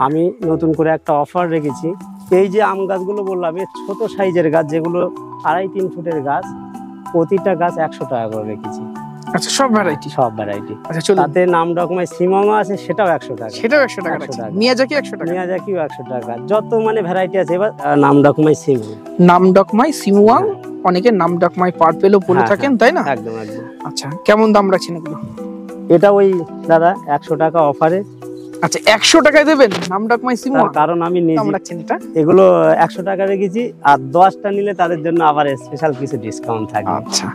আমি নতুন করে একটা অফার রেখেছি। এই যে আম গাছগুলো বললাম, এর ছোট সাইজের গাছ, যেগুলো 2.5-3 ফুটের গাছ, প্রতিটা গাছ 100 টাকা করে রেখেছি। আচ্ছা, সব ভ্যারাইটি? সব ভ্যারাইটি। আচ্ছা, চলুন। তাতে নাম ডকমাই সিমংও আছে, সেটাও 100 টাকা। সেটাও 100 টাকা রাখছি। মিয়াজাকি 100 টাকা। মিয়াজাকিও 100 টাকা। যত মানে ভ্যারাইটি আছে। এবার নাম ডকমাই সিমং, নাম ডকমাই সিমুয়াং, অনেকে নাম ডকমাই পার্পেলও বলে থাকেন, তাই না? একদম একদম। আচ্ছা, কেমন দাম রাখছেন এগুলো? এটা ওই দাদা 100 টাকা অফারে। আচ্ছা, 100 টাকায় দেবেন নাম ডকমাই সিমুয়াং? কারণ আমি দাম রাখছেন এটা, এগুলো 100 টাকা রেখেছি, আর 10টা নিলে তাদের জন্য আবার স্পেশাল কিছু ডিসকাউন্ট থাকবে। আচ্ছা,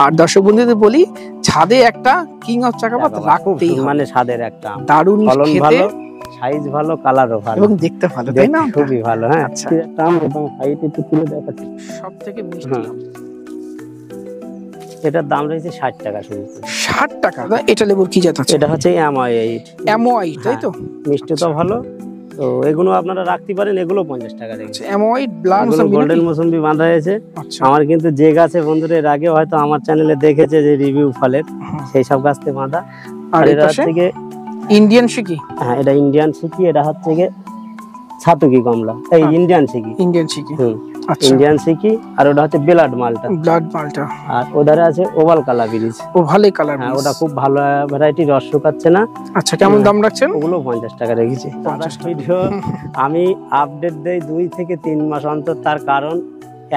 আর দর্শক বন্ধুদের বলি, ছাদে একটা কিং অফ চাকাপাত রাখতেই হবে। মানে ছাদের একটা দারুণ, ফলন খেতে ভালো, সাইজ ভালো, কালারও ভালো এবং দেখতে ভালো, তাই না? খুবই ভালো। হ্যাঁ, আচ্ছা, দাম এবং হাইট একটু তুলে দেখাচ্ছি। সবথেকে মিষ্টি এটার দাম রয়েছে 60 টাকা শুধু। 60 টাকা? এটা লেবুর কি জাত আছে? এটা হচ্ছে অ্যামোয়াইট। অ্যামোয়াইট, তাই তো? মিষ্টি তো ভালো, তো এগুলো আপনারা রাখতে পারেন। এগুলো 50 টাকা রেখেছে। অ্যামোয়াইট ব্লাড গোল্ডেন মৌসুমবি বাঁধা হয়েছে। আচ্ছা, আমার কিন্তু যে গাছে বন্ধুরা এর আগে হয়তো আমার চ্যানেলে দেখেছে যে রিভিউ ফলের, সেই সব গাছতে বাঁধা। আর এটা এটা থেকে ইন্ডিয়ান শিকি। হ্যাঁ, এটা ইন্ডিয়ান শিকি। এটা হচ্ছে গিয়ে ছাতুকি কমলা, এই ইন্ডিয়ান শিকি। ইন্ডিয়ান শিকি, আচ্ছা, ইন্ডিয়ান শিকি। আর ওটা হচ্ছে ব্লাড মালটা। ব্লাড মালটা। আর ওধারে আছে ওভাল কালা বিরিজ। ও ভালোই কালার। হ্যাঁ, ওটা খুব ভালো ভ্যারাইটি, রস শুকাচ্ছে না। আচ্ছা, কেমন দাম রাখছেন? ওগুলো 50 টাকা রেখেছি। 50 ভিডিও আমি আপডেট দেই 2 থেকে 3 মাস অন্তর। তার কারণ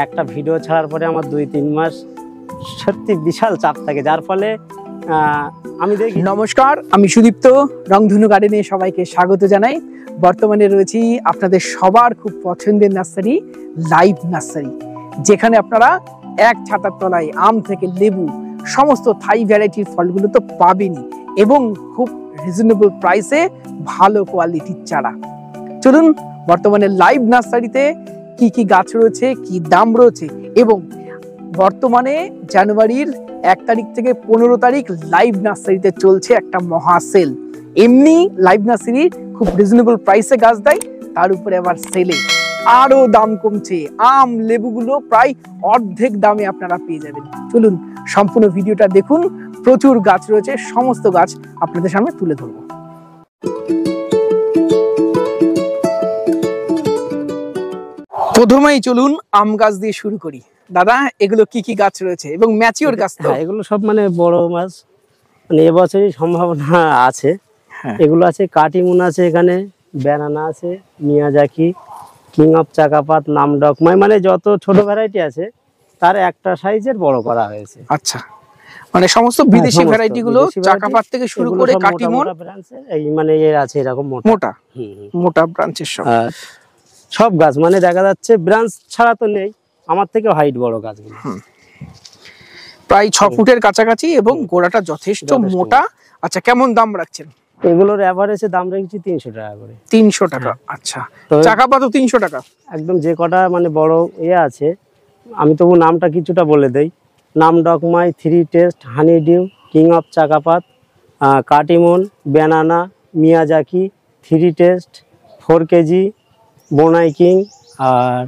একটা ভিডিও ছাড়ার পরে আমার 2-3 মাস সত্যি বিশাল চাপ থাকে, যার ফলে আমি দেখি। নমস্কার, আমি সুদীপ্ত, রংধনু গার্ডেনে সবাইকে স্বাগত জানাই। বর্তমানে রয়েছি আপনাদের সবার খুব পছন্দের নার্সারি, লাইভ নার্সারি, যেখানে আপনারা এক ছাতার তলায় আম থেকে লেবু সমস্ত থাই ভ্যারাইটির ফলগুলো তো পাবেনই, এবং খুব রিজনেবল প্রাইসে ভালো কোয়ালিটির চারা। চলুন বর্তমানে লাইভ নার্সারিতে কি কি গাছ রয়েছে, কি দাম রয়েছে, এবং বর্তমানে জানুয়ারির 1 তারিখ থেকে 15 তারিখ লাইভ নার্সারিতে চলছে একটা মহা সেল। এমনি লাইভ নার্সারি খুব রিজনেবল প্রাইসে গাছ দেয়, তার উপরে আবার সেলে আরো দাম কমছে। আম লেবুগুলো প্রায় অর্ধেক দামে আপনারা পেয়ে যাবেন। চলুন সম্পূর্ণ ভিডিওটা দেখুন। প্রচুর গাছ রয়েছে, সমস্ত গাছ আপনাদের সামনে তুলে ধরবো। প্রথমেই চলুন আম গাছ দিয়ে শুরু করি। দাদা, এগুলো কি কি গাছ রয়েছে এবং ম্যাচিওর গাছ? হ্যাঁ, এগুলো সব মানে বড় মাছ, মানে এবছরই সম্ভাবনা আছে। হ্যাঁ, এগুলো আছে কাটিমুন আছে, এখানে ব্যানানা আছে, মিয়াজাকি, কিং অফ চাকাপাত, নাম ডকমাই, মানে যত ছোট ভ্যারাইটি আছে তার একটা সাইজের বড় করা হয়েছে। আচ্ছা, মানে সমস্ত বিদেশি ভ্যারাইটি গুলো, চাকাপাত থেকে শুরু করে কাটিমুন, এই মানে এর আছে এরকম মোটা মোটা ব্রাঞ্চের সব গাছ, মানে দেখা যাচ্ছে ব্রাঞ্চ ছাড়া তো নেই। আমার থেকে হাইট বড় গাছগুলো, প্রায় 6 ফুটের কাছাকাছি, এবং গোড়াটা যথেষ্ট মোটা। আচ্ছা, কেমন দাম রাখছেন? এগুলোর এভারেজে দাম রেখেছি 300 টাকা করে। 300 টাকা? আচ্ছা, চাকাপাতও 300 টাকা? একদম। যে কটা মানে বড় আছে, আমি তবু নামটা কিছুটা বলে দেই। নাম ডকমাই, 3 taste, honeydew, king of Chakapat, Katimon, banana, Miyazaki, 3 taste, 4 KG, বোনাই কিং, আর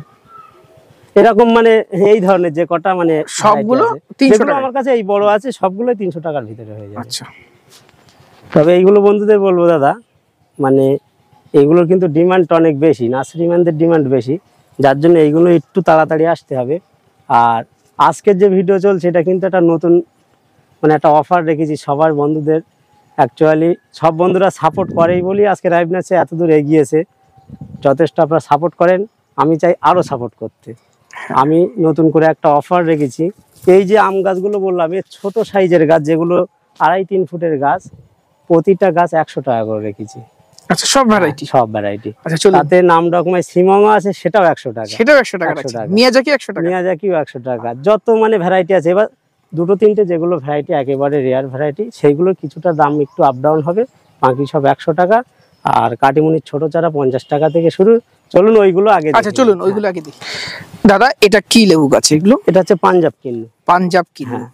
এরকম মানে এই ধরনের যে কটা মানে সবগুলো 300 টাকা। আমার কাছে এই বড় আছে, সবগুলোই 300 টাকার ভিতরে হয়ে যাবে। আচ্ছা, তবে এইগুলো বন্ধুদের বলবো দাদা, মানে এইগুলোর কিন্তু ডিমান্ড অনেক বেশি, নার্সারিম্যানদের ডিমান্ড বেশি, যার জন্য এইগুলো একটু তাড়াতাড়ি আসতে হবে। আর আজকের যে ভিডিও চলছে এটা কিন্তু একটা নতুন মানে একটা অফার রেখেছি সবার বন্ধুদের। অ্যাকচুয়ালি সব বন্ধুরা সাপোর্ট করেই বলি আজকে লাইভ নার্সারি এত দূর এগিয়েছে। যথেষ্ট আপনারা সাপোর্ট করেন, আমি চাই আরও সাপোর্ট করতে। আমি নতুন করে একটা অফার রেখেছি। এই যে আম গাছগুলো বললাম, এর ছোট সাইজের গাছ, যেগুলো 2.5-3 ফুটের গাছ, প্রতিটা গাছ 100 টাকা করে রেখেছি। আচ্ছা, সব ভ্যারাইটি? সব ভ্যারাইটি। আচ্ছা, চলুন। তাতে নাম ডকমাই সিমংও আছে, সেটাও 100 টাকা। সেটাও 100 টাকা। মিয়াজাকি 100 টাকা? মিয়াজাকিও 100 টাকা। যত মানে ভ্যারাইটি আছে, এবার 2-3টে যেগুলো ভ্যারাইটি একেবারে রেয়ার ভ্যারাইটি, সেইগুলো কিছুটা দাম একটু আপ ডাউন হবে, বাকি সব 100 টাকা। আর কাটিমুনির ছোট চারা 50 টাকা থেকে শুরু। চলুন ওইগুলো আগে। আচ্ছা, চলুন ওইগুলো আগে দেখি। দাদা, এটা কি লেবু গাছ এগুলো? এটা হচ্ছে পাঞ্জাব কিন্নু। পাঞ্জাব কিন্নু।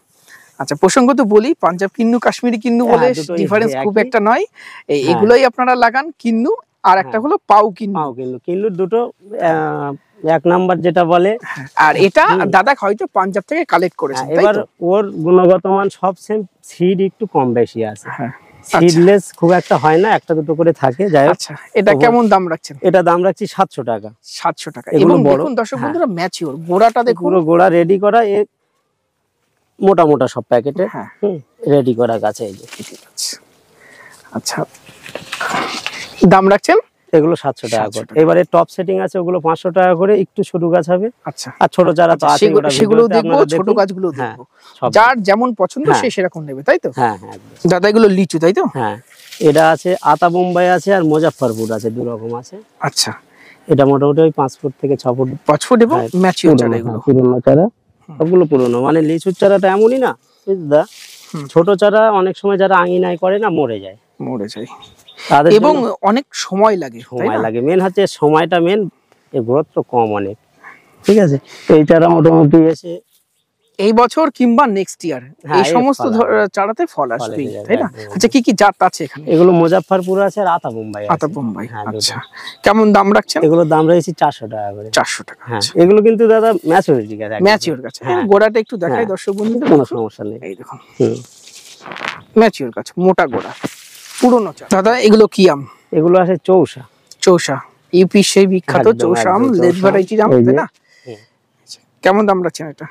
আচ্ছা, প্রসঙ্গত বলি, পাঞ্জাব কিন্নু কাশ্মীরি কিন্নু বলে ডিফারেন্স খুব একটা নয়। এগুলোই আপনারা লাগান, কিন্নু। আর একটা হলো পাউ কিন্নু। কিন্নুর দুটো 1 নাম্বার যেটা বলে। আর এটা দাদা হয়তো পাঞ্জাব থেকে কালেক্ট করেছেন। এবার ওর গুণগত মান সব সেম, সিড একটু কম বেশি আছে। সিডলেস খুব একটা হয় না, একটা দুটো করে থাকে। যাই হোক, আচ্ছা এটা কেমন দাম রাখছেন? এটা দাম রাখছি 700 টাকা। 700 টাকা। এগুলো এবং বড়, দেখুন দর্শক হ্যাঁ। বন্ধুরা ম্যাচিওর গোড়াটা দেখুন, পুরো গোড়া রেডি করা, মোটা মোটা সব প্যাকেটে হ্যাঁ রেডি করা গাছ। এই যে ঠিক আছে। আচ্ছা দাম রাখছেন এগুলো 700 টাকা 700 করে। টাকা। এবারে টপ সেটিং আছে, ওগুলো 500 টাকা করে। একটু ছোট গাছ হবে, আচ্ছা আর ছোট চারা তো আছে, সেগুলো দেখবো, ছোট গাছগুলো হ্যাঁ, দেখবো, সব যার যেমন পছন্দ হ্যাঁ। সে সেরকম নেবে, তাই তো? হ্যাঁ হ্যাঁ একদম। দাদা এগুলো লিচু তাই তো? হ্যাঁ এটা আছে আতা বোম্বাই আছে, আর মুজাফফরপুর আছে, দু রকম আছে। আচ্ছা এটা মোটামুটি ওই 5 ফুট থেকে 6 ফুট 5 ফুট এবং হ্যাঁ, ম্যাচিওর চারা এগুলো। পুরনো চারা, সবগুলো পুরনো। মানে লিচুর চারাটা এমনই না বুঝদা, ছোট চারা অনেক সময় যারা আঙিনায় করে না মরে যায়, মরে যায় তাদের এবং জন্য অনেক সময় লাগে, তাই সময় না? লাগে। মেন হচ্ছে সময়টা মেন, এর গ্রোথ তো কম অনেক। ঠিক আছে, তো এই চারা মোটামুটি এসে এই বছর কিংবা নেক্সট ইয়ার হ্যাঁ, এই এর সমস্ত ফল হবে। চারাতে ফল ফল আসবে, এসে যাবে, তাই না? একদম। আচ্ছা কি কি জাত আছে এখানে? এগুলো মুজাফফরপুর আছে আর আতা বোম্বাই আছে। আতা বোম্বাই। হ্যাঁ, আচ্ছা কেমন দাম রাখছেন? এগুলোর দাম রয়েছে 400 টাকা করে। 400 টাকা। হ্যাঁ এগুলো কিন্তু দাদা ম্যাচুরিটি গাছ, ম্যাচিওর গাছ। হ্যাঁ। গোড়াটা একটু দেখাই হ্যাঁ। দর্শক বন্ধুদের, কোনো সমস্যা নেই। এই দেখুন হুম। ম্যাচিওর গাছ, মোটা গোড়া, পুরনো চারা। দাদা এগুলো কি আম? এগুলো আছে চৌসা। চৌসা, ইউপি সেই বিখ্যাত একদম, চৌসা আম, একদম লেট চৌসা। ভ্যারাইটির আম, এই যে। তাই না? হুম। আচ্ছা, কেমন দাম রাখছেন এটা?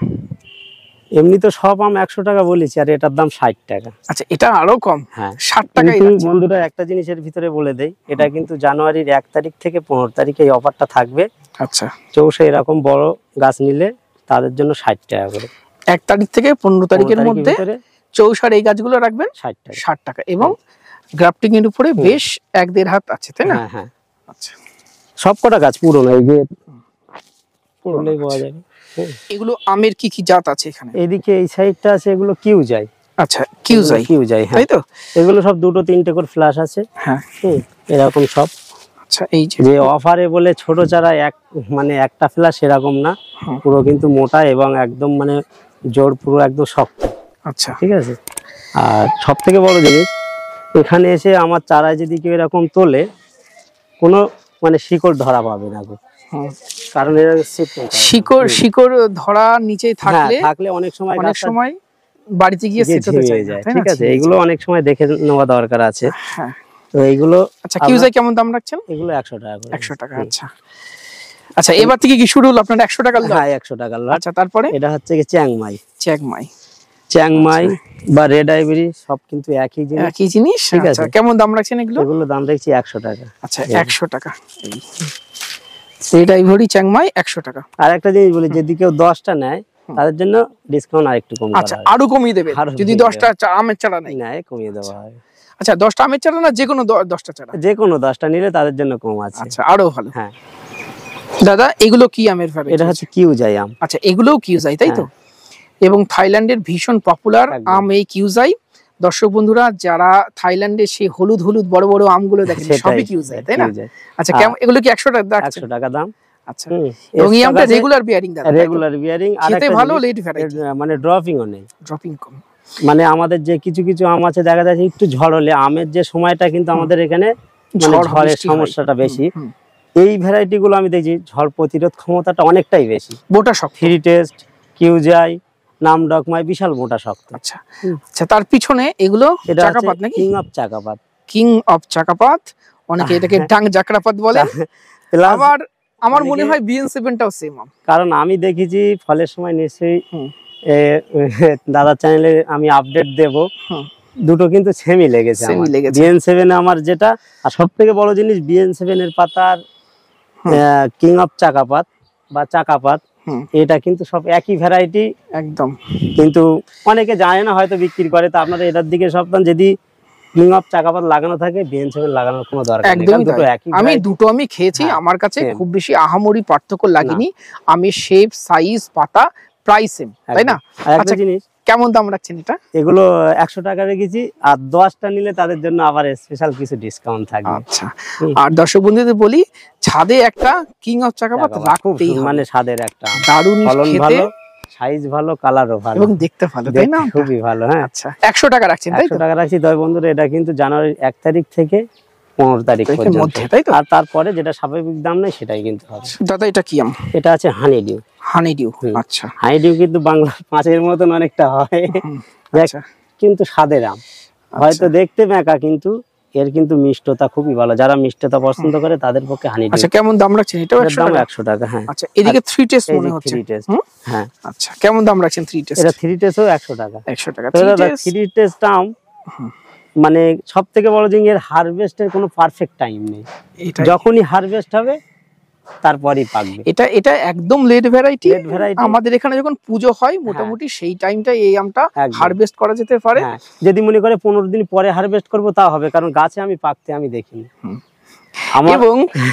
এমনি তো সব আম 100 টাকা বলেছি, আর এটার দাম 60 টাকা। আচ্ছা এটা আরো কম, হ্যাঁ 60 টাকাই কিন্তু রাখছেন। বন্ধুরা একটা জিনিসের ভিতরে বলে দেই, এটা কিন্তু জানুয়ারির 1 তারিখ থেকে 15 তারিখে এই অফারটা থাকবে। আচ্ছা চৌসা এরকম বড় গাছ নিলে তাদের জন্য 60 টাকা করে। 1 তারিখ থেকে 15 তারিখের 15 মধ্যে ভিতরে চৌসার এই গাছগুলো রাখবেন 60 টাকা। 60 টাকা, এবং গ্রাফটিং এর উপরে বেশ 1-1.5 হাত আছে, তাই না? হ্যাঁ হ্যাঁ, আচ্ছা সবকটা গাছ পুরনো, এই যে পুরনো পুরোটাই গাছ। পাওয়া যাবে। হুম। এগুলো আমের কি কি জাত আছে এখানে? এইদিকে এই সাইডটা আছে, এগুলো কিউ যায়। আচ্ছা কিউজাই, কিউ যায়, হ্যাঁ। তাই তো? এগুলো সব 2-3টে করে ফ্ল্যাশ আছে। হ্যাঁ হুম, এরকম সব। আচ্ছা এই যে যে অফারে বলে ছোট চারা মানে একটা ফ্ল্যাশ এরকম না, হুম। পুরো কিন্তু মোটা এবং একদম মানে জোর পুরো একদম শক্ত। আচ্ছা ঠিক আছে, আর সব থেকে বড় জিনিস, এখানে এসে আমার চারায় যদি কেউ এরকম তোলে, কোনো মানে শিকড় ধরা পাবে না গো, হুম। কারণ এরা সেট নেই। শিকড় ধরা নিচে থাকলে থাকলে অনেক সময় অনেক গাছটা সময় বাড়িতে গিয়ে সেট হতে ঝিমিয়ে চায় না, যায়। তাই না? ঠিক আছে, এগুলো অনেক সময় দেখে নেওয়া দরকার আছে। হ্যাঁ। তো এইগুলো আচ্ছা কিউজাই কেমন দাম রাখছেন? এগুলো 100 টাকা করে। 100 টাকা। আচ্ছা আচ্ছা এবার থেকে কি শুরু হলো আপনার 100 টাকার লট? হ্যাঁ 100 টাকার লট। আচ্ছা তারপরে এটা হচ্ছে কি চ্যাংমাই। চ্যাংমাই, চ্যাংমাই বা রেড আইভরি সব কিন্তু একই জিনিস। কি জিনিস? ঠিক আচ্ছা আছে। কেমন দাম রাখছেন এগুলো? এগুলো দাম রাখছি 100 টাকা। আচ্ছা 100 টাকা। এটা ইভরি চ্যাংমাই 100 টাকা। আর একটা জিনিস বলি, যদি কেউ 10টা নেয় তাদের জন্য ডিসকাউন্ট আরেকটু কম আচ্ছা করা হয়। আরো কমিয়ে দেবে আরো যদি কমিয়ে 10টা আমের চারা নেয়? নেয় কমিয়ে দেওয়া হয়। আচ্ছা 10টা আমের চারা না, যে কোনো 10টা চারা? যে কোনো 10টা নিলে তাদের জন্য কম আছে। আচ্ছা আরো ভালো। হ্যাঁ দাদা এগুলো কি আমের ভ্যারাইটি? এটা হচ্ছে কিউজাই আম। আচ্ছা এগুলোও কিউজাই, তাই তো? এবং থাইল্যান্ডের ভীষণ পপুলার একদম। আম এই কিউজাই। দর্শক বন্ধুরা যারা থাইল্যান্ডে সেই হলুদ হলুদ বড় বড় আমগুলো দেখেন, সেটাই, সবই কিউজাই, তাই না? কিউজাই। আচ্ছা কেমন এগুলো কি 100 টাকা রাখছেন? 100 টাকা দাম। আচ্ছা হুম, এবং এই stock আমটা আছে, রেগুলার বিয়ারিং দাদা, রেগুলার বিয়ারিং। আর খেতে একটা ভালো, জিনিস, লেট ভ্যারাইটি, মানে ড্রপিংও নেই। ড্রপিং কম। মানে আমাদের যে কিছু কিছু আম আছে দেখা যাচ্ছে একটু ঝড় হলে, আমের যে সময়টা কিন্তু আমাদের এখানে মানে ঝড় ঝড়ের বৃষ্টি হয়। সমস্যাটা বেশি। হুম, এই ভ্যারাইটি গুলো আমি দেখছি ঝড় প্রতিরোধ ক্ষমতাটা অনেকটাই বেশি। মোটা শক্ত। ফ্রি টেস্ট, কিউজাই, নামডকমাই বিশাল মোটা শক্ত। আচ্ছা আচ্ছা তার পিছনে এগুলো এটা চাকাপাত নাকি? King of Chakapat. King of Chakapat, অনেকে এটাকে ডাং জাকরাপাত বলে। Plus আবার আমার মনে অনেকে- হয় BN7টাও সেম আম। কারণ আমি দেখেছি ফলের সময় নিশ্চয়ই হুম। দাদার চ্যানেলে আমি আপডেট দেব, হুম। দুটো কিন্তু সেমই লেগেছে। Same ই লেগেছে। BN7 আমার যেটা, আর সব থেকে বড় জিনিস BN7 এর পাতার কিং অফ চাকাপাত বা চাকাপাত, হুম। এটা কিন্তু সব একই ভ্যারাইটি। একদম। কিন্তু অনেকে জানে না, হয়তো বিক্রি করে। তো আপনারা এটার দিকে সাবধান, যদি কিং অফ চাকাপাত লাগানো থাকে BN7 লাগানোর কোনো দরকার নেই, কারণ একদমই দুটো তাই। একই আমি variety। দুটো আমি খেয়েছি, হ্যাঁ, আমার কাছে same। খুব বেশি আহামরি পার্থক্য লাগেনি। আমি শেপ, সাইজ, পাতা প্রায় সেম, তাই না? একদম। আর একটা আচ্ছা, জিনিস, কেমন দাম রাখছেন এটা? এগুলো 100 টাকা রেখেছি, আর 10টা নিলে তাদের জন্য আবার স্পেশাল কিছু ডিসকাউন্ট থাকবে। আচ্ছা আর দর্শক বন্ধুদের বলি, ছাদে একটা কিং অফ চাকাপাত চাকাপাত খুব রাখতেই হবে। মানে স্বাদের একটা আম। দারুণ ফলন খেতে ভালো, সাইজ ভালো, কালারও ভালো এবং দেখতে ভালো, তাই না? দেখতে খুবই ভালো। হ্যাঁ আচ্ছা 100 টাকা রাখছেন, তাই 100 তো? টাকা রাখছি। তবে বন্ধুরা এটা কিন্তু জানুয়ারির 1 তারিখ থেকে 15 তারিখ তারিখের পর্যন্ত, মধ্যে, তাই তো? আর তারপরে যেটা স্বাভাবিক দাম নেই সেটাই কিন্তু হবে। দাদা এটা কি আম? এটা আছে হানি ডিউ। হানি ডিউ। হুম। আচ্ছা হানি ডিউ কিন্তু বাংলা পাঁচের মতন অনেকটা হয়, হুম, দেখ, আচ্ছা কিন্তু স্বাদের আম। হয়তো দেখতে মেকা, কিন্তু এর কিন্তু মিষ্টতা খুবই ভালো। যারা মিষ্টতা পছন্দ করে তাদের পক্ষে হানি ডিউ। আচ্ছা, কেমন দাম রাখছেন? এটাও 100 দাম টাকা? 100 টাকা। হ্যাঁ। আচ্ছা, এদিকে 3 টেস্ট মনে হচ্ছে। 3 টেস্ট। হ্যাঁ। আচ্ছা, কেমন দাম রাখছেন 3 টেস্ট? এটা 3 টেস্টও 100 টাকা। 100 টাকা। তো দাদা 3 টেস্ট দাম মানে সবথেকে বড় জিনিস, এর হারভেস্টের কোনো পারফেক্ট টাইম নেই। যখনই হারভেস্ট হবে তারপরেই পাকবে। এটা একদম লেট ভ্যারাইটি। আমাদের এখানে যখন পুজো হয় মোটামুটি সেই টাইমটা এই আমটা হারভেস্ট করা যেতে পারে। যদি মনে করে 15 দিন পরে হারভেস্ট করব তা হবে, কারণ গাছে আমি পাকতে আমি দেখিনি।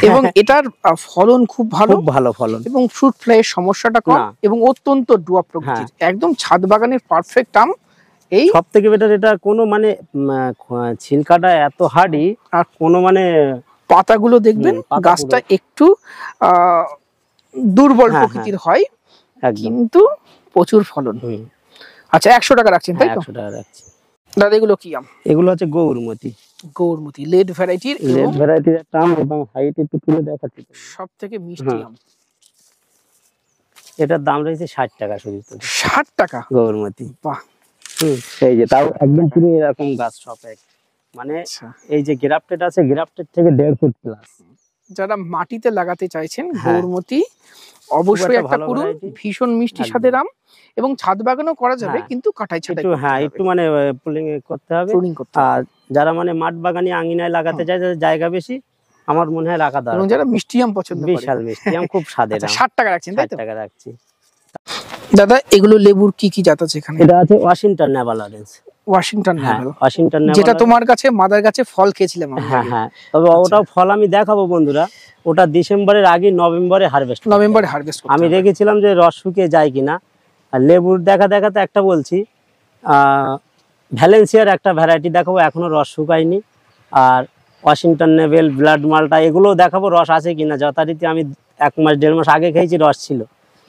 এবং এটার ফলন খুব ভালো, খুব ভালো ফলন, এবং ফ্রুট ফ্লাইয়ের সমস্যাটা কম, এবং অত্যন্ত ডুয়া প্রকৃতির, একদম ছাদ বাগানের পারফেক্ট আম। এই সবথেকে বেটার, এটা কোনো মানে ছিলকাটা এত হার্ডি, আর কোনো মানে পাতাগুলো দেখবেন গাছটা একটু দুর্বল প্রকৃতির হয়, কিন্তু প্রচুর ফলন। আচ্ছা, 100 টাকা রাখছেন তাই তো? 100 টাকা রাখছি। দাদা এগুলো কি আম? এগুলো হচ্ছে গৌরমতি। গৌরমতি লেট ভ্যারাইটির একটা আম, এবং হাইট একটু তুলে দেখাচ্ছি। সবথেকে মিষ্টি আম। এটার দাম রয়েছে 60 টাকা শুধু। 60 টাকা গৌরমতি। বাহ। এই যে তাও একদম পুরো এরকম গাছ সব এক, মানে এই যে গ্রাফটেড আছে, গ্রাফটেড থেকে 1.5 ফুট প্লাস। যারা মাটিতে লাগাতে চাইছেন গৌরমতি অবশ্যই একটা করুন। ভীষণ মিষ্টি স্বাদের আম, এবং ছাদ বাগানও করা যাবে, কিন্তু কাটাই ছাটাই একটু মানে পুলিং করতে হবে। আর যারা মানে মাঠ বাগানি আঙিনায় লাগাতে চায়, যাদের জায়গা বেশি, আমার মনে হয় রাখা দরকার। এবং যারা মিষ্টি আম পছন্দ করে, বিশাল মিষ্টি আম, খুব স্বাদের আম। 60 টাকা রাখছেন তাই তো? 60 টাকা রাখছি। দাদা এগুলো লেবুর কি কি জাত আছে এখানে? এটা আছে Washington Naval orange. Washington Naval. Washington Naval, যেটা তোমার কাছে মাদার গাছে ফল খেয়েছিলাম আমি। হ্যাঁ, তবে ওটাও ফল আমি দেখাবো বন্ধুরা। ওটা ডিসেম্বরের আগে নভেম্বরে হারভেস্ট। আমি দেখেছিলাম যে রস শুকিয়ে যায় কিনা। আর লেবুর দেখাতে একটা বলছি, ভ্যালেন্সিয়ার একটা ভ্যারাইটি দেখাবো, এখনো রস শুকায়নি। আর ওয়াশিংটন নেভেল, ব্লাড মালটা, এগুলোও দেখাবো রস আছে কিনা। যথারীতি আমি 1 মাস 1.5 মাস আগে খেয়েছি, রস ছিল,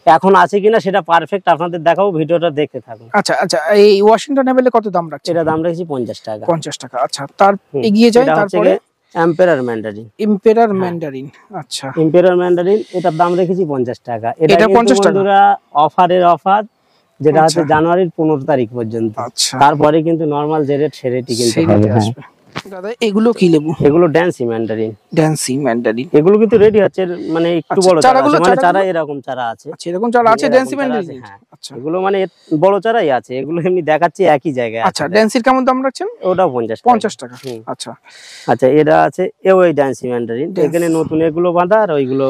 এখন আছে কিনা সেটা পারফেক্ট আপনাদের দেখাবো, ভিডিওটা দেখতে থাকুন। আচ্ছা, এই ওয়াশিংটন নেভেলে কত দাম রাখছে? এটা দাম রেখেছি 50 টাকা। 50 টাকা। আচ্ছা, তার এগিয়ে যাই। তারপরে এম্পেরার ম্যান্ডারিন। Emperor Mandarin. আচ্ছা, এম্পেরার ম্যান্ডারিন, এটার দাম রেখেছি 50 টাকা। এটা 50 টাকা বন্ধুরা অফারের অফার, যেটা হচ্ছে জানুয়ারির 15 তারিখ পর্যন্ত। তারপরে কিন্তু নরমাল যে রেট সে রেটই কিন্তু হবে। দাদা এগুলো কি লেবু? এগুলো ড্যান্সি ম্যান্ডারিন। ড্যান্সি ম্যান্ডারিন, এগুলো কিন্তু রেডি হচ্ছে, মানে একটু বড় চারা আছে, মানে চারা এরকম চারা আছে। আচ্ছা, এরকম চারা আছে ড্যান্সি ম্যান্ডারিন। আচ্ছা, এগুলো মানে বড় চারাই আছে, এগুলো এমনি দেখাচ্ছি একই জায়গায়। আচ্ছা, ড্যান্সির কেমন দাম রাখছেন? ওটাও 50 টাকা। আচ্ছা, এটা আছে ওই ড্যান্সি ম্যান্ডারিন। এখানে নতুন এগুলো বাঁধা, আর ওইগুলো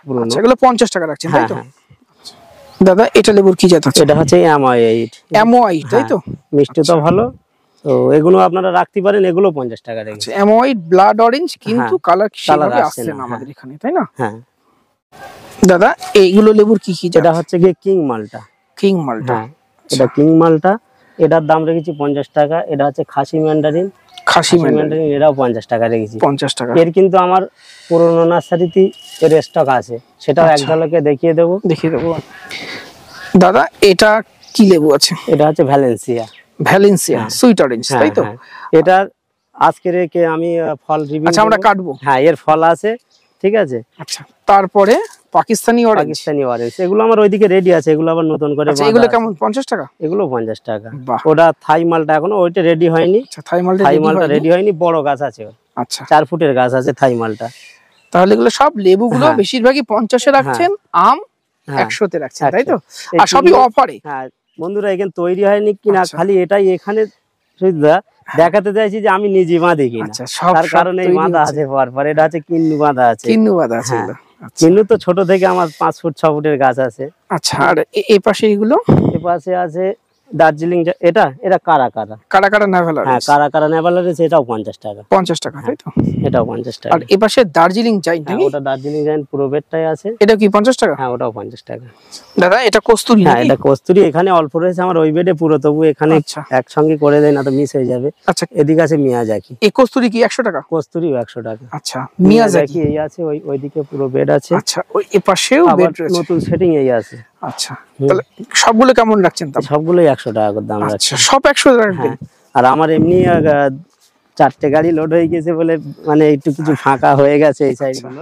পুরনো। আচ্ছা, এগুলো 50 টাকা রাখছেন তাই তো? দাদা এটা লেবুর কি জাত আছে? এটা হচ্ছে অ্যামোয়াইট তাই তো? মিষ্টি তো ভালো, তো এগুলো আপনারা রাখতে পারেন। এগুলো 50 টাকা রেখেছি। অ্যামোয়াইট ব্লাড অরেঞ্জ, কিন্তু কালার সেভাবে আসছে না আমাদের এখানে, তাই না? হ্যাঁ। দাদা এইগুলো লেবুর কি কি জাত? এটা হচ্ছে কিং মালটা। কিং মালটা, এটা কিং মালটা। এটার দাম রেখেছি 50 টাকা। এটা হচ্ছে খাসি ম্যান্ডারিন। খাসি ম্যান্ডারিন, এটাও 50 টাকা রেখেছি। 50 টাকা। এর কিন্তু আমার পুরনো নার্সারিতে এর স্টক আছে, সেটাও এক ঝলকে দেখিয়ে দেবো। দাদা এটা কি লেবু আছে? এটা হচ্ছে ভ্যালেন্সিয়া সুইট অরেঞ্জ তাই তো? এটা আজকে রেখে আমি ফল রিভিউ। আচ্ছা, আমরা কাটবো। হ্যাঁ, এর ফল আছে, ঠিক আছে। আচ্ছা, তারপরে পাকিস্তানি অরেঞ্জ, এগুলো আমার ওইদিকে রেডি আছে, এগুলো আবার নতুন করে। এগুলো কেমন? 50 টাকা। এগুলো 50 টাকা। ওটা থাই মালটা, এখনো ওইটা রেডি হয়নি। থাই মালটা রেডি হয়নি, বড় গাছ আছে। আচ্ছা, 4 ফুটের গাছ আছে থাই মালটা। তাহলে এগুলো সব লেবুগুলো বেশিরভাগই 50 এ রাখছেন, আম 100 তে রাখছেন তাই তো? আর সবই অফারে। হ্যাঁ বন্ধুরা, এখানে তৈরি হয়নি কিনা, খালি এটাই এখানে সুবিধা দেখাতে চাইছি যে আমি নিজে বাঁধি কিনা, তার কারণে বাঁধা আছে। পর এটা আছে কিন্নু বাঁধা আছে। কিন্নু তো ছোট থেকে আমার 5 ফুট 6 ফুটের গাছ আছে। আচ্ছা, আর এই পাশে এগুলো? এই পাশে আছে দার্জিলিং। এটা কারা নেভাল। হ্যাঁ, কারা নেভাল আছে। এটাও 50 টাকা। 50 টাকা তাই তো? এটাও 50 টাকা। আর এই পাশে দার্জিলিং জাইন্ট নাকি? ওটা দার্জিলিং জাইন্ট পুরো বেডটাই আছে। এটা কি 50 টাকা? হ্যাঁ, ওটাও 50 টাকা। দাদা এটা কস্তুরি? হ্যাঁ, এটা কস্তুরি। এখানে অল্প রয়েছে আমার ওই বেডে পুরো, তবু এখানে একসঙ্গে করে দেয় না তো মিস হয়ে যাবে। আচ্ছা, এদিকে আছে মিয়াজাকি। এই কস্তুরি কি 100 টাকা? কস্তুরি 100 টাকা। আচ্ছা, মিয়াজাকি এই আছে, ওইদিকে পুরো বেড আছে। আচ্ছা, ওই পাশেও বেড রয়েছে, নতুন সেটিং এই আছে। আচ্ছা, তাহলে সবগুলো কেমন রাখছেন দাম? সবগুলোই 100 টাকা করে দাম রাখছি। আচ্ছা, সব 100 রাখবেন? আর আমার এমনি 4টে গাড়ি লোড হয়ে গেছে বলে, মানে একটু কিছু ফাঁকা হয়ে গেছে এই সাইডগুলো।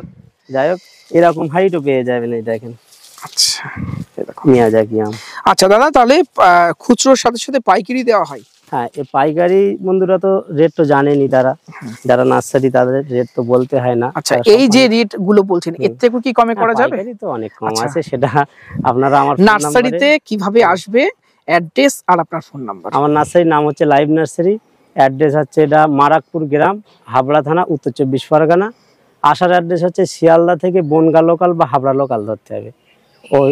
যাই হোক, এরকম হাইটও পেয়ে যাবেন। এই দেখেন। আচ্ছা, মিয়াজাকি আম। আচ্ছা দাদা, তাহলে খুচরোর সাথে সাথে পাইকারি দেওয়া হয়? হ্যাঁ, এই পাইকারি বন্ধুরা তো রেট তো জানেনি, তারা যারা নার্সারি তাদের রেট তো বলতে হয় না। আচ্ছা, এই যে রেট গুলো বলছেন এর থেকে কি কমে করা যাবে? পাইকারি তো অনেক কম আচ্ছা। আছে, সেটা আপনারা আমার নার্সারিতে কিভাবে আসবে, অ্যাড্রেস আর আপনার ফোন নাম্বার? আমার নার্সারির নাম হচ্ছে লাইভ নার্সারি, অ্যাড্রেস হচ্ছে এটা মারাকপুর গ্রাম, হাবড়া থানা, উত্তর 24 পরগনা। আসার অ্যাড্রেস হচ্ছে শিয়ালদা থেকে বনগা লোকাল বা হাবড়া লোকাল ধরতে হবে। ওই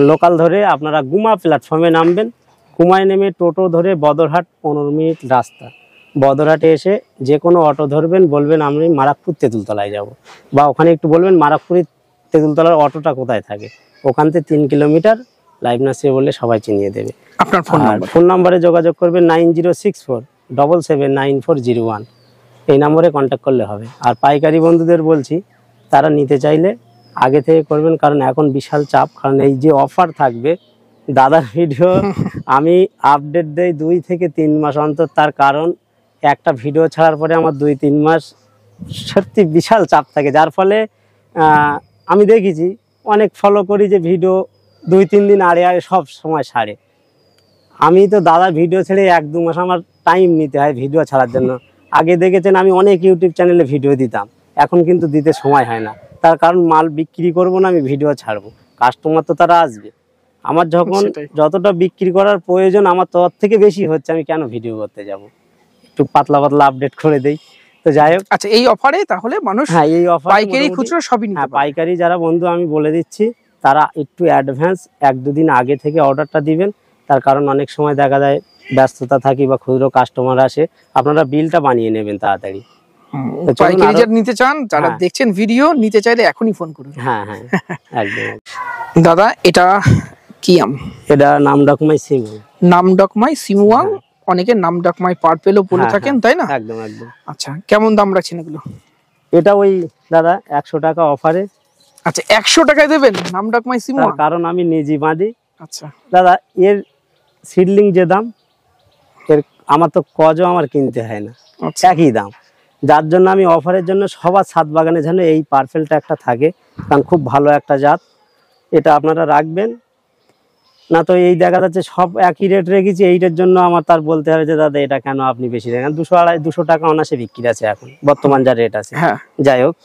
লোকাল ধরে আপনারা গুমা প্ল্যাটফর্মে নামবেন, গুমায় নেমে টোটো ধরে বদরহাট 15 মিনিট রাস্তা, বদরহাটে এসে যে কোনো অটো ধরবেন, বলবেন আমি মারাকপুর তেঁতুলতলায় যাব, বা ওখানে একটু বলবেন মারাকপুরি তেঁতুলতলার অটোটা কোথায় থাকে, ওখান থেকে 3 কিলোমিটার লাইভ নার্সারি বললে সবাই চিনিয়ে দেবে। আপনার ফোন নাম্বার? ফোন নাম্বারে যোগাযোগ করবেন 9064779401, এই নম্বরে কন্ট্যাক্ট করলে হবে। আর পাইকারি বন্ধুদের বলছি, তারা নিতে চাইলে আগে থেকে করবেন, কারণ এখন বিশাল চাপ, কারণ এই যে অফার থাকবে, দাদার ভিডিও আমি আপডেট দেই 2 থেকে 3 মাস অন্তর, তার কারণ একটা ভিডিও ছাড়ার পরে আমার 2-3 মাস সত্যি বিশাল চাপ থাকে, যার ফলে আমি দেখেছি অনেক ফলো করি যে ভিডিও 2-3 দিন আগে সব সময় ছাড়ে। আমি তো দাদা ভিডিও ছেড়ে 1-2 মাস আমার টাইম নিতে হয় ভিডিও ছাড়ার জন্য। আগে দেখেছেন আমি অনেক ইউটিউব চ্যানেলে ভিডিও দিতাম, এখন কিন্তু দিতে সময় হয় না, তার কারণ মাল বিক্রি করব না, আমি ভিডিও ছাড়বো, কাস্টমার তো তারা আসবে। আমার যখন যতটা বিক্রি করার প্রয়োজন আমার তোর থেকে বেশি হচ্ছে, আমি কেন ভিডিও করতে যাব, একটু পাতলা পাতলা আপডেট করে দেই। তো যাই হোক, আচ্ছা, এই অফারে তাহলে মানুষ হ্যাঁ এই অফার পাইকারি খুচরো সবই নিতে পারবে? পাইকারি যারা বন্ধু আমি বলে দিচ্ছি, তারা একটু অ্যাডভান্স 1-2 দিন আগে থেকে অর্ডারটা দিবেন, তার কারণ অনেক সময় দেখা যায় ব্যস্ততা থাকি বা ক্ষুদ্র কাস্টমার আসে, আপনারা বিলটা বানিয়ে নেবেন তাড়াতাড়ি। পাইকারি যারা নিতে চান, যারা দেখছেন ভিডিও নিতে চাইলে এখনই ফোন করুন। হ্যাঁ হ্যাঁ একদম। দাদা এটা কি আম? এটা নামডকমাই সিমু। নামডকমাই সিমুয়াং, অনেকে নামডকমাই পার্পেলও বলে থাকেন, তাই না? একদম একদম। আচ্ছা, কেমন দাম রাখছেন এগুলো? এটা ওই দাদা 100 টাকা অফারে। আচ্ছা, 100 টাকায় দেবেন নামডকমাই সিমুয়াং? কারণ আমি নিজে বাঁধি। আচ্ছা দাদা, এর সিডলিং যে দাম, এর আমার তো কজও আমার কিনতে হয় না, একই দাম, যার জন্য আমি অফারের জন্য সবার ছাদ বাগানে যেন এই পার্পেলটা একটা থাকে, কারণ খুব ভালো একটা জাত, এটা আপনারা রাখবেন না। তো এই দেখা যাচ্ছে সব একই রেট রেখেছি, এইটার জন্য আমার তার বলতে হবে যে দাদা এটা কেন আপনি বেশি রাখেন, 200-250 টাকা অনাসে বিক্রি আছে এখন বর্তমান যা রেট আছে। হ্যাঁ, যাই হোক।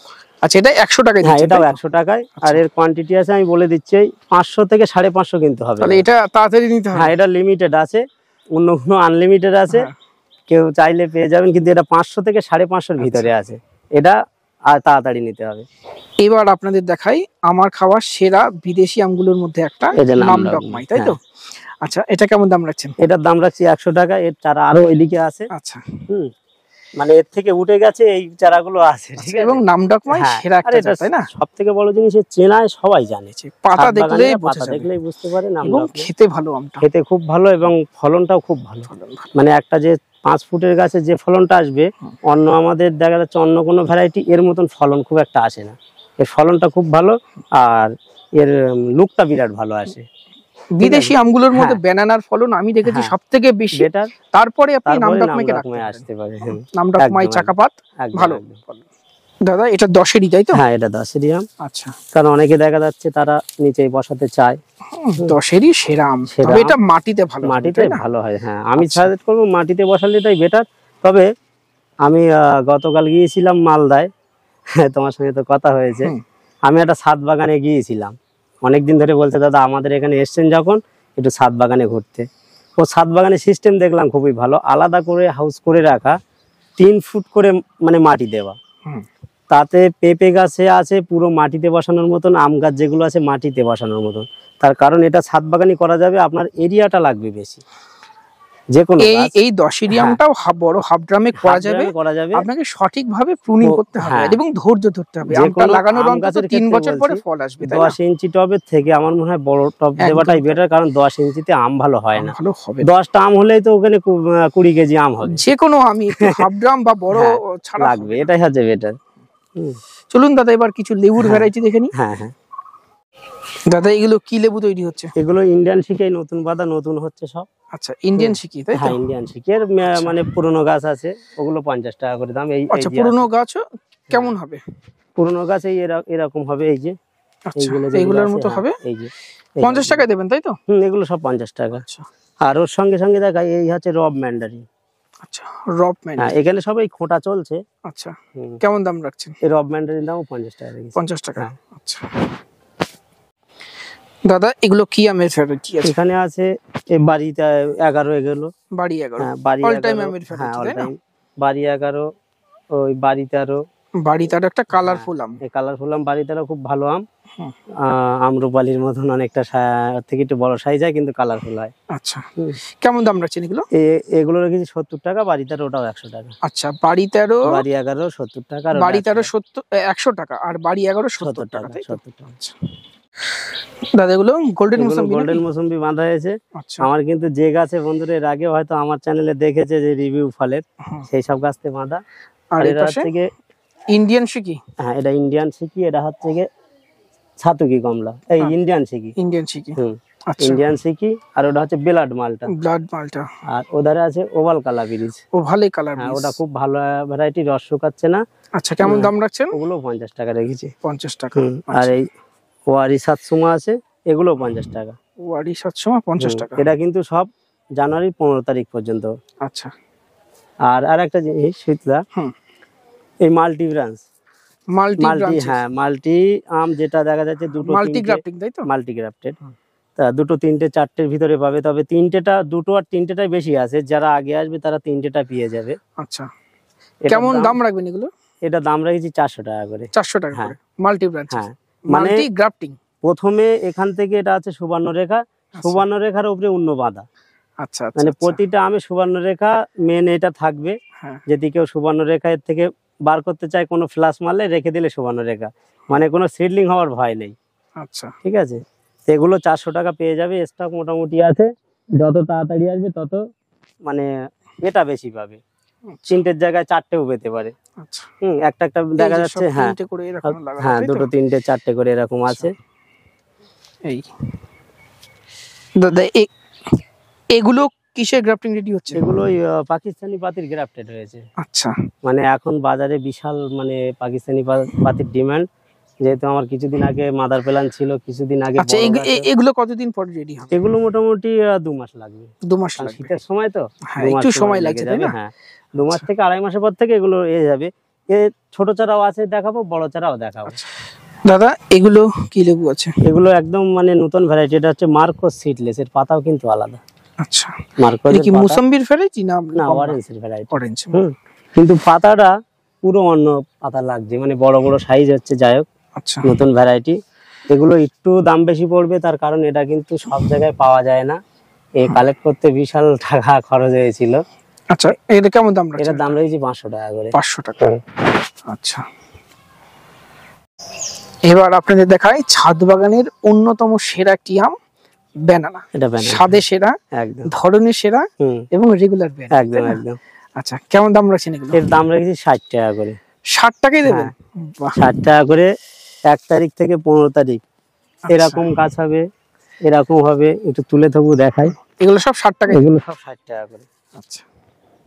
আচ্ছা, এটা 100 টাকায়? হ্যাঁ, এটাও 100 টাকায়। আর এর কোয়ান্টিটি আছে আমি বলে দিচ্ছি 500 থেকে 550 কিনতে হবে। তাহলে এটা তাড়াতাড়ি নিতে হবে। হ্যাঁ, এটা লিমিটেড আছে, অন্য কোনো আনলিমিটেড আছে, কেউ চাইলে পেয়ে যাবেন, কিন্তু এটা 500 থেকে 550 ভিতরে আছে, এটা আর তাড়াতাড়ি নিতে হবে। এবার আপনাদের দেখাই আমার খাওয়া সেরা বিদেশি আমগুলোর মধ্যে একটা, নামডকমাই, তাই তো? আচ্ছা, এটা কেমন দাম রাখছেন? এটার দাম রাখছি 100 টাকা। এর চারা আরো ওইদিকে আছে। আচ্ছা, মানে এর থেকে উঠে গেছে, এই চারাগুলো আছে, ঠিক আছে? এবং নামডকমাই সেরা একটা জাত, তাই না? সবথেকে বড় জিনিস চেনায় সবাই জানে, পাতা দেখলেই বুঝতে পারে। এবং খেতে ভালো, আমটা খেতে খুব ভালো এবং ফলনটাও খুব ভালো। মানে একটা যে 5 ফুটের গাছে যে ফলনটা আসবে, অন্য আমাদের দেখা যাচ্ছে অন্য কোনো ভ্যারাইটি এর মতন ফলন খুব একটা আসে না, এর ফলনটা খুব ভালো আর এর লুকটা বিরাট ভালো আসে। বিদেশি আমগুলোর মধ্যে ব্যানানার ফলন আমি দেখেছি সবথেকে বেশি, তারপরে আপনি নামডকমাইকে আসতে পারেন। নামডকমাই চাকাপাত ভালো। দাদা এটা 10-এরই, তাই তো? হ্যাঁ, এটা 10-এরই আম। আচ্ছা, কারণ অনেকে দেখা যাচ্ছে তারা নিচেই বসাতে চায়, 10-এরই সেরা আম। তবে এটা মাটিতে ভালো, মাটিতে ভালো হয়। হ্যাঁ, আমি সাজেস্ট করবো মাটিতে বসালে এটাই বেটার। তবে আমি গতকাল গিয়েছিলাম মালদায়, তোমার সঙ্গে তো কথা হয়েছে, আমি একটা ছাদ বাগানে গিয়েছিলাম, অনেকদিন ধরে বলছে দাদা আমাদের এখানে এসছেন যখন একটু ছাদ বাগানে ঘুরতে। ও ছাদ বাগানের সিস্টেম দেখলাম খুবই ভালো, আলাদা করে হাউস করে রাখা, 3 ফুট করে মানে মাটি দেওয়া, তাতে পেঁপে গাছে আছে পুরো মাটিতে বসানোর মতন, আম গাছ যেগুলো আছে মাটিতে বসানোর মতন। তার কারণ এটা ছাদ বাগানই করা যাবে, আপনার এরিয়াটা লাগবে বেশি। যে কোনো এই 10-এরই আমটাও বড় হাফ ড্রামে করা যাবে, আপনাকে সঠিকভাবে প্রুনিং করতে হবে এবং ধৈর্য ধরতে হবে। আমটা লাগানোর অন্তত 3 বছর পরে ফল আসবে। 10 ইঞ্চি টবের থেকে আমার মনে হয় বড় টব দেওয়াটাই বেটার, কারণ 10 ইঞ্চিতে আম ভালো হয় না। 10টা আম হলেই তো ওখানে 20 কেজি আম হবে। যে কোনো আমি হাফ ড্রাম বা বড় ছাড়া লাগবে, এটাই হচ্ছে বেটার। চলুন দাদা এবার কিছু লেবুর ভ্যারাইটি দেখে নিই। হ্যাঁ হ্যাঁ দাদা, এগুলো কি লেবু তৈরি হচ্ছে? এগুলো ইন্ডিয়ান শিকেই নতুন পাতা, নতুন হচ্ছে সব। আচ্ছা, ইন্ডিয়ান শিকি, তাই তো? হ্যাঁ, ইন্ডিয়ান শিকের মানে পুরনো গাছ আছে, ওগুলো 50 টাকা করে দাম। এই আচ্ছা, পুরনো গাছ কেমন হবে? পুরনো গাছ এরকম হবে, এই যে এইগুলোর মতো হবে। এই যে 50 টাকায় দেবেন, তাই তো? এগুলো সব 50 টাকা। আচ্ছা, আর ওর সঙ্গে সঙ্গে দেখাই এই হচ্ছে রব ম্যান্ডারি। আচ্ছা, রব হ্যাঁ, ম্যান্ডারি। এখানে সবাই খোঁটা চলছে। আচ্ছা, কেমন দাম রাখছেন? এই রব ম্যান্ডারির দামও 50 টাকা রেখেছি। 50 টাকা। হ্যাঁ। আচ্ছা দাদা, এগুলো কি আমের ভ্যারাইটি আছে? এখানে আছে এই বাড়িতে 11 এগুলো। বাড়ি 11। হ্যাঁ, বাড়ি অল টাইম 11। আমের হ্যাঁ, ভ্যারাইটি, অল তাই না? টাইম বাড়ি 11, ওই বাড়ি 13। বাড়ি তার একটা কালারফুল আম। এই কালারফুল আম বাড়ি 13 খুব ভালো আম। হুম। আম্রপালির মতন অনেকটা থেকে একটু বড় সাইজ হয়, কিন্তু কালারফুল হয়। আচ্ছা, কেমন দাম রাখছেন এগুলো? এগুলো রেখেছি 70 টাকা, বাড়ি 13 ওটাও 100 টাকা। আচ্ছা, বাড়ি 13, বাড়ি 11 70 টাকা, আর বাড়ি 13 100 টাকা, আর বাড়ি 11 70 70 টাকা, টাকা, তাই তো? 70 টাকা। আচ্ছা দাদা, এগুলো গোল্ডেন মোসাম্বি গোল্ডেন নাকি? মৌসুম্বি বাঁধা হয়েছে। আচ্ছা, আমার কিন্তু যে গাছে বন্ধুরা এর আগে হয়তো আমার চ্যানেলে দেখেছে যে রিভিউ ফলের, হুম। সেই সব গাছতে বাঁধা। আর আর এই এটা পাশে হচ্ছে গিয়ে, ইন্ডিয়ান শিকি। হ্যাঁ, এটা ইন্ডিয়ান সিকি, এটা হচ্ছে গিয়ে ছাতুকি কমলা, এই হ্যাঁ। ইন্ডিয়ান সিকি। ইন্ডিয়ান শিকি। হুম, আচ্ছা, ইন্ডিয়ান সিকি। আর ওটা হচ্ছে বেলাড মালটা। ব্লাড মালটা। আর ওধারে আছে ওভাল কালা বিরিজ। ও ভালোই কালার। হ্যাঁ, ওটা খুব ভালো ভ্যারাইটি, রস শুকাচ্ছে না। আচ্ছা, কেমন দাম রাখছেন? ওগুলো 50 টাকা রেখেছি। 50 টাকা। হুম, আর এই ওয়ারি সাতসুমা আছে, এগুলো 50 টাকা। ওয়ারি 750 টাকা। এটা কিন্তু সব জানুয়ারির 15 তারিখ পর্যন্ত। আচ্ছা, আর একটা জিনিস শীতলা, হুম, এই মাল্টি ব্রাঞ্চ, মাল্টি হ্যাঁ, মাল্টি আম যেটা দেখা যাচ্ছে দুটো মাল্টি গ্রাফটিং, তাই তো? Multi grafted. তা দুটো তিনটে চারটের ভিতরে পাবে, তবে দুটো আর তিনটেটাই বেশি আছে। যারা আগে আসবে তারা তিনটেটা পেয়ে যাবে। আচ্ছা, এটার কেমন দাম রাখবেন এগুলো? এটা দাম রেখেছি 400 টাকা করে। 400 টাকা হ্যাঁ। করে মাল্টি ব্রাঞ্চ। হ্যাঁ, মানে মাল্টি গ্রাফটিং। প্রথমে এখান থেকে এটা আছে সুবর্ণরেখা, সুবর্ণরেখার উপরে অন্য বাঁধা। আচ্ছা, আচ্ছা, মানে আচ্ছা। প্রতিটা আমে সুবর্ণরেখা মেন এটা থাকবে। হ্যাঁ। যদি কেউ সুবর্ণরেখা এর থেকে বার করতে চায়, কোনো ফ্লাশ মারলে রেখে দিলে সুবর্ণরেখা, মানে কোনো সিডলিং হওয়ার ভয় নেই। আচ্ছা, ঠিক আছে, তো এগুলো 400 টাকা পেয়ে যাবে। স্টক মোটামুটি আছে, যত তাড়াতাড়ি আসবে তত মানে এটা বেশি পাবে। তিনটের জায়গায় চারটেও পেতে পারে। আচ্ছা, একটা দেখা এই যে যাচ্ছে। সব হ্যাঁ, তিনটে করে এরকম লাগানো, হ্যাঁ, তাই তো? দুটো তিনটে চারটে করে এরকম আছে। এই দাদা, এগুলো কিসের গ্রাফটিং রেডি হচ্ছে? এগুলো পাকিস্তানি পাতির গ্রাফটেড হয়েছে। আচ্ছা, মানে এখন বাজারে বিশাল মানে পাকিস্তানি পাতির ডিমান্ড, যেহেতু আমার কিছুদিন আগে মাদার প্ল্যান ছিল, কিছুদিন আগে আচ্ছা, বড় গাছে। এগুলো কতদিন পর রেডি হবে? এগুলো মোটামুটি 2 মাস লাগবে। 2 মাস কারণ লাগবে। শীতের সময় তো, হ্যাঁ, 2 মাস একটু সময় লাগছে, লেগে তাই যাবে। না? হ্যাঁ, 2 মাস থেকে 2.5 মাসের পর থেকে এগুলো যাবে। ছোট চারাও আছে দেখাবো, বড় চারাও দেখাবো। দাদা, এগুলো কি লেবু আছে? এগুলো একদম মানে নতুন ভ্যারাইটি, এটা হচ্ছে মার্কোস সিডলেস, এর পাতাও কিন্তু আলাদা। আচ্ছা, মার্কোস এটা কি মুসাম্বির ভ্যারাইটি না? না, অরেঞ্জের ভ্যারাইটি। অরেঞ্জ। কিন্তু পাতাটা পুরো অন্য পাতা লাগছে, মানে বড় বড় সাইজ হচ্ছে। যাই হোক, আচ্ছা, নতুন ভ্যারাইটি। এগুলো একটু দাম বেশি পড়বে, তার কারণ এটা কিন্তু সব জায়গায় পাওয়া যায় না। কালেক্ট করতে বিশাল টাকা খরচ হয়েছিল। আচ্ছা, এটা কেমন দাম রাখছেন? এটার দাম রয়েছে 500 টাকা করে। 500 টাকা। আচ্ছা, এবার আপনাদের দেখাই ছাদ বাগানের অন্যতম সেরা একটি আম, ব্যানানা। এটা ব্যানানা, স্বাদে সেরা, একদম ধরনের সেরা, এবং রেগুলার ব্যানানা। একদম একদম। আচ্ছা, কেমন দাম রাখছেন এগুলো? এর দাম রেখেছি 60 টাকা করে। 60 টাকাই দেবেন? বাহ, 60 টাকা করে 1 তারিখ থেকে 15 তারিখ এরকম গাছ হবে, এরকম হবে। একটু তুলে থবু দেখাই। এগুলো সব 60 টাকাই? এগুলো সব 60 টাকা করে। আচ্ছা,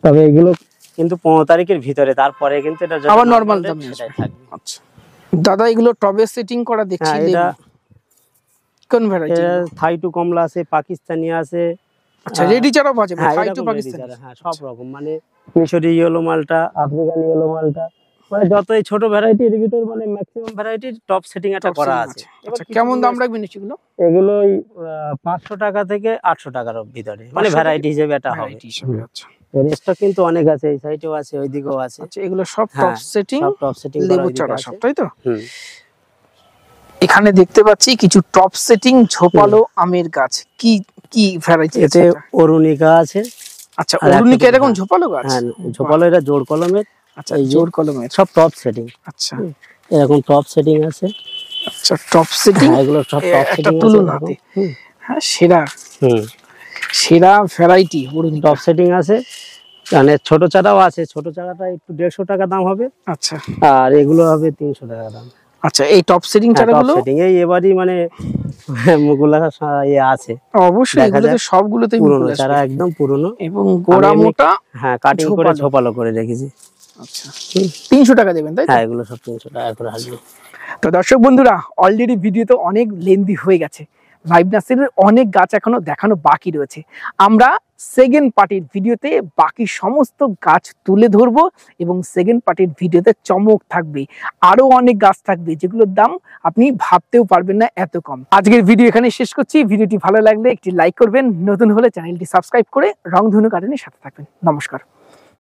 তবে এগুলো কিন্তু 15 তারিখের ভিতরে, তারপরে কিন্তু এটা আবার নরমাল দাম সেটাই থাকবে। আচ্ছা দাদা, এগুলো টবে সেটিং করা দেখছি। হ্যাঁ, এটা কোন ভ্যারাইটি? থাইটু কমলা আছে, পাকিস্তানি আছে। আচ্ছা, রেডি চারা পাওয়া যাবে? হ্যাঁ, থাইটু এরকম পাকিস্তানি? ready চারা, হ্যাঁ, সব রকম। মানে মিশরি ইয়েলো মালটা, আফ্রিকান ইয়েলো মালটা, মানে যত এই ছোট ভ্যারাইটি এর ভিতর মানে ম্যাক্সিমাম ভ্যারাইটি টপ সেটিং একটা করা আছে। আচ্ছা, কেমন দাম রাখবেন এগুলো? এগুলো 500 টাকা থেকে 800 টাকার ভিতরে, মানে ভ্যারাইটি হিসেবে এটা হবে। ভ্যারাইটি হিসেবে। আচ্ছা, এর স্টক কিন্তু অনেক আছে, এই সাইডেও আছে, ওইদিকেও আছে। আচ্ছা, এগুলো সব টপ হ্যাঁ, সেটিং, সব টপ সেটিং লেবু চারা সব, তাই তো? হুম। এখানে দেখতে পাচ্ছি কিছু টপ সেটিং ঝোপালো আমের গাছ। কি কি ভ্যারাইটি আছে? এতে অরুণিকা আছে। আচ্ছা, আর একটা অরুণিকা এরকম হ্যাঁ, ঝোপালো গাছ? হ্যাঁ, ঝোপালো, এটা জোড় কলমের। আচ্ছা, এই যে জোড় কলমের সব টপ সেটিং। আচ্ছা, এরকম টপ সেটিং আছে। আচ্ছা, টপ সেটিং। হ্যাঁ, এগুলো সব টপ একটা সেটিং তুলুন আছে। হাতে। হ্যাঁ, সেরা হুম, সেরা ভ্যারাইটি অরুণিকা। টপ সেটিং আছে। মানে ছোট চারাও আছে, ছোট চারাটা একটু 150 টাকা দাম হবে। আচ্ছা, আর এগুলো হবে 300 টাকা দাম। আচ্ছা, এই টপ সেটিং চারাগুলো এই এবারই মানে মুকুল আছে। অবশ্যই এগুলোতে সবগুলোতেই পুরনো মুকুল চারা, আসবে একদম পুরনো, এবং গোড়া মোটা। হ্যাঁ, কাটিং করে ঝোপালো করে রেখেছি। আচ্ছা, 300 টাকা দেবেন, তাই তো? হ্যাঁ, এগুলো সব 300 টাকা করে আসবে। তো দর্শক বন্ধুরা, অলরেডি ভিডিও তো অনেক লেন্দি হয়ে গেছে, লাইভ নার্সারির অনেক গাছ এখনো দেখানো বাকি রয়েছে। আমরা সেকেন্ড পার্টির ভিডিওতে বাকি সমস্ত গাছ তুলে ধরবো এবং সেকেন্ড পার্টির ভিডিওতে চমক থাকবে, আরো অনেক গাছ থাকবে যেগুলোর দাম আপনি ভাবতেও পারবেন না এত কম। আজকের ভিডিও এখানে শেষ করছি। ভিডিওটি ভালো লাগলে একটি লাইক করবেন, নতুন হলে চ্যানেলটি সাবস্ক্রাইব করে রংধনু গার্ডেনের সাথে থাকবেন। নমস্কার।